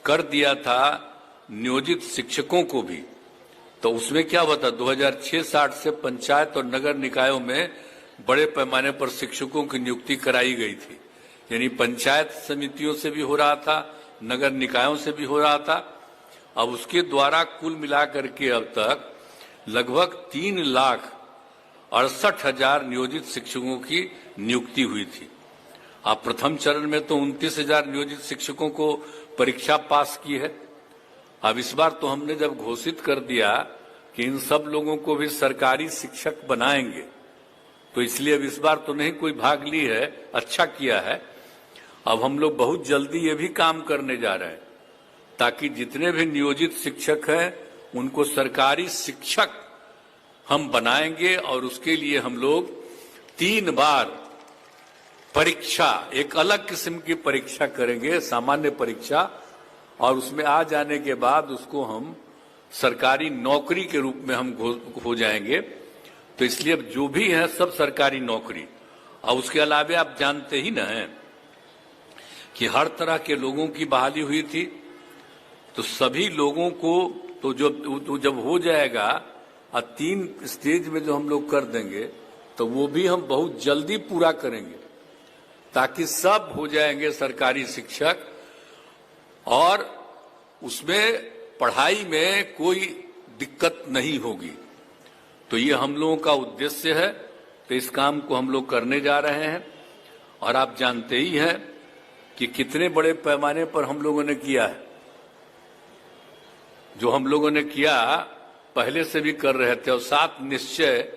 कर दिया था नियोजित शिक्षकों को भी, तो उसमें क्या हुआ था 2006-07 से पंचायत और नगर निकायों में बड़े पैमाने पर शिक्षकों की नियुक्ति कराई गई थी। यानी पंचायत समितियों से भी हो रहा था, नगर निकायों से भी हो रहा था। अब उसके द्वारा कुल मिलाकर के अब तक लगभग 3,68,000 नियोजित शिक्षकों की नियुक्ति हुई थी। अब प्रथम चरण में तो 29,000 नियोजित शिक्षकों को परीक्षा पास की है। अब इस बार तो हमने जब घोषित कर दिया कि इन सब लोगों को भी सरकारी शिक्षक बनाएंगे, तो इसलिए अब इस बार तो नहीं कोई भाग ली है, अच्छा किया है। अब हम लोग बहुत जल्दी ये भी काम करने जा रहे हैं ताकि जितने भी नियोजित शिक्षक हैं उनको सरकारी शिक्षक हम बनाएंगे, और उसके लिए हम लोग 3 बार परीक्षा, एक अलग किस्म की परीक्षा करेंगे, सामान्य परीक्षा, और उसमें आ जाने के बाद उसको हम सरकारी नौकरी के रूप में हम हो जाएंगे। तो इसलिए अब जो भी है सब सरकारी नौकरी। और उसके अलावा आप जानते ही ना हैं कि हर तरह के लोगों की बहाली हुई थी, तो सभी लोगों को तो जब हो जाएगा और 3 स्टेज में जो हम लोग कर देंगे तो वो भी हम बहुत जल्दी पूरा करेंगे ताकि सब हो जाएंगे सरकारी शिक्षक, और उसमें पढ़ाई में कोई दिक्कत नहीं होगी। तो ये हम लोगों का उद्देश्य है। तो इस काम को हम लोग करने जा रहे हैं, और आप जानते ही हैं कि कितने बड़े पैमाने पर हम लोगों ने किया है। जो हम लोगों ने किया पहले से भी कर रहे थे, और 7 निश्चय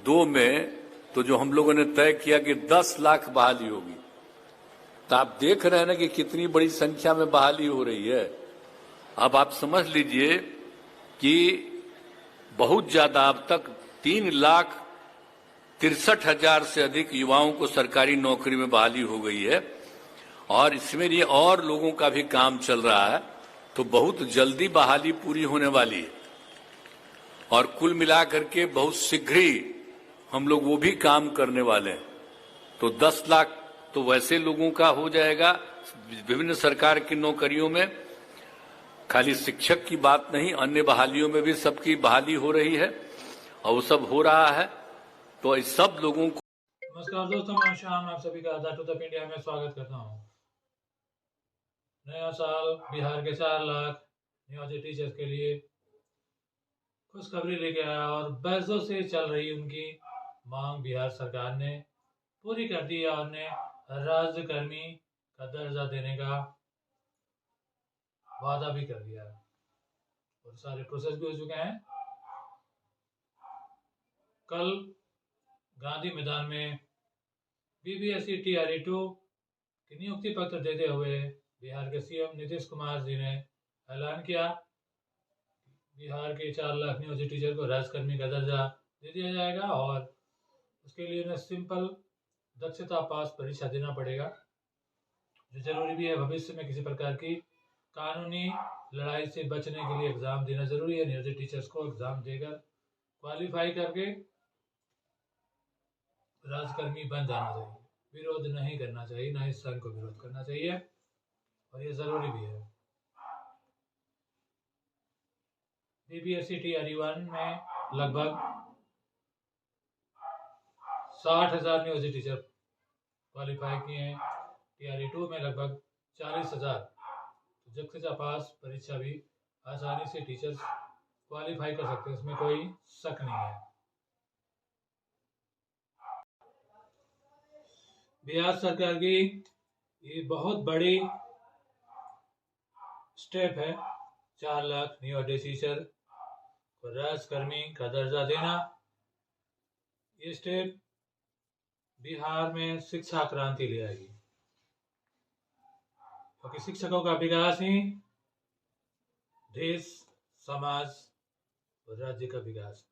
2 में तो जो हम लोगों ने तय किया कि 10 लाख बहाली होगी। तो आप देख रहे हैं ना कि कितनी बड़ी संख्या में बहाली हो रही है। अब आप समझ लीजिए कि बहुत ज्यादा, अब तक 3,63,000 से अधिक युवाओं को सरकारी नौकरी में बहाली हो गई है, और इसमें ये और लोगों का भी काम चल रहा है। तो बहुत जल्दी बहाली पूरी होने वाली है, और कुल मिलाकर के बहुत शीघ्र ही हम लोग वो भी काम करने वाले हैं। तो 10 लाख तो वैसे लोगों का हो जाएगा विभिन्न सरकार की नौकरियों में। खाली शिक्षक की बात नहीं, अन्य बहालियों में भी सबकी बहाली हो रही है, और वो सब हो रहा है। तो इस सब लोगों को नमस्कार दोस्तों, मैं शाम आप सभी का आजाद टू द इंडिया में स्वागत करता हूं। नया साल बिहार के 4 लाख नियोजित टीचर्स के लिए खुशखबरी लेके आया, और बरसों से चल रही उनकी मांग बिहार सरकार ने पूरी कर दी और उन्हें राज्यकर्मी का दर्जा देने का वादा भी कर दिया, और सारे प्रोसेस भी हो चुके हैं। कल गांधी मैदान में बीपीएससी टीआरई 2 की नियुक्ति पत्र देते हुए बिहार के सीएम नीतीश कुमार जी ने ऐलान किया बिहार के 4 लाख नियोजित टीचर को राज्यकर्मी का दर्जा दे दिया जाएगा, और उसके लिए उन्हें सिंपल दक्षता पास परीक्षा देना पड़ेगा, जो जरूरी भी है। भविष्य में किसी प्रकार की कानूनी लड़ाई से बचने के लिए एग्जाम देना जरूरी है। नियोजित टीचर्स को एग्जाम देकर क्वालिफाई करके राज्यकर्मी बन जाना चाहिए। विरोध नहीं करना चाहिए, ना इस संघ को विरोध करना चाहिए, और ये जरूरी भी है। बीपीएससी टीआरई 1 में लगभग 60,000 नियोजित टीचर क्वालिफाई किए हैं। टीआरई 2 में लगभग 40,000। तो दक्षता पास परीक्षा भी आसानी से टीचर्स क्वालिफाई कर सकते हैं, इसमें कोई शक नहीं है। बिहार सरकार की ये बहुत बड़ी स्टेप है, 4 लाख नियोजित टीचर को राज्यकर्मी का दर्जा देना। ये स्टेप बिहार में शिक्षा क्रांति ले आएगी, क्योंकि शिक्षकों का विकास ही देश, समाज और राज्य का विकास।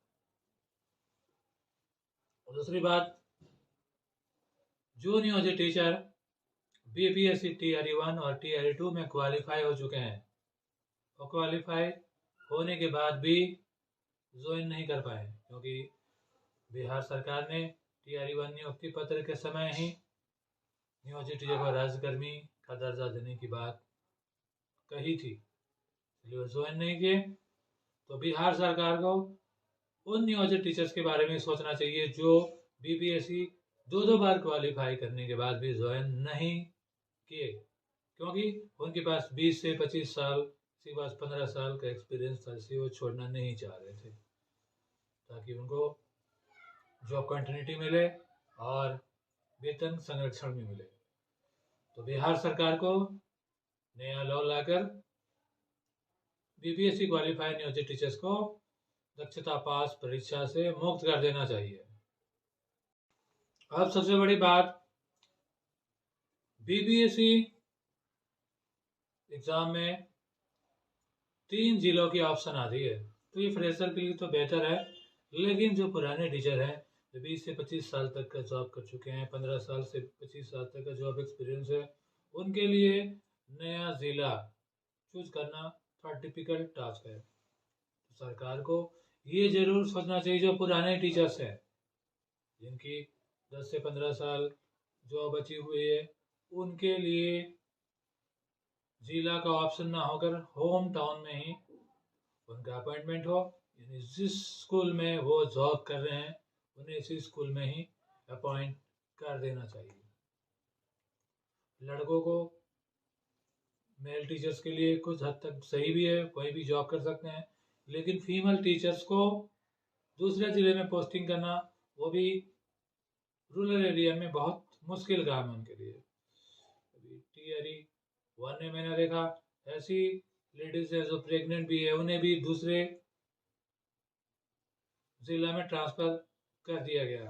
और दूसरी बात, जो नियोजित टीचर बीपीएससी टीआरई 1 और टीआरई 2 में क्वालिफाई हो चुके हैं, वो क्वालिफाई होने के बाद भी ज्वाइन नहीं कर पाए, क्योंकि बिहार सरकार ने टीआरई 1 नियुक्ति पत्र के समय ही नियोजित टीचर को राज्यकर्मी का दर्जा देने की बात कही थी, इसलिए वो ज्वाइन नहीं किए। तो बिहार सरकार को उन नियोजित टीचर्स के बारे में सोचना चाहिए जो बीपीएससी 2 बार क्वालिफाई करने के बाद भी ज्वाइन नहीं किए, क्योंकि उनके पास 20 से 25 साल के पास 15 साल का एक्सपीरियंस था, इसलिए वो छोड़ना नहीं चाह रहे थे, ताकि उनको जॉब कंटिन्यूटी मिले और वेतन संरक्षण भी मिले। तो बिहार सरकार को नया लॉ लाकर बीपीएससी क्वालिफाइड नियोजित टीचर्स को दक्षता पास परीक्षा से मुक्त कर देना चाहिए। अब सबसे बड़ी बात, बीपीएससी एग्जाम में 3 जिलों की ऑप्शन आती है, तो ये फ्रेशर के लिए तो बेहतर है, लेकिन जो पुराने टीचर हैं, जो 20 से 25 साल तक का जॉब कर चुके हैं, 15 साल से 25 साल तक का जॉब एक्सपीरियंस है, उनके लिए नया जिला चूज करना थोड़ा डिफिकल्ट टास्क है। तो सरकार को ये जरूर सोचना चाहिए, जो पुराने टीचर्स हैं जिनकी 10 से 15 साल जॉब बची हुई है, उनके लिए जिला का ऑप्शन ना होकर होम टाउन में ही उनका अपॉइंटमेंट हो, यानी जिस स्कूल में वो जॉब कर रहे हैं उन्हें इसी स्कूल में ही अपॉइंट कर देना चाहिए। लड़कों को मेल टीचर्स के लिए कुछ हद तक सही भी है, कोई भी जॉब कर सकते हैं, लेकिन फीमेल टीचर्स को दूसरे जिले में पोस्टिंग करना, वो भी रूरल एरिया में बहुत मुश्किल काम है उनके लिए। अभी टीआरई 1 में मैंने देखा ऐसी लेडीज है जो प्रेग्नेंट भी है, उन्हें भी दूसरे जिला में ट्रांसफर कर दिया गया,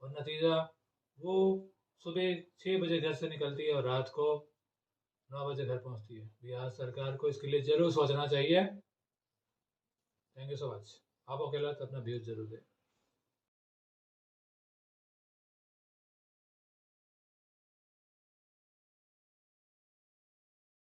और नतीजा वो सुबह 6 बजे घर से निकलती है और रात को 9 बजे घर पहुंचती है। बिहार सरकार को इसके लिए जरूर सोचना चाहिए। Thank you so much. आप अकेला अपना व्यूज जरूर दें।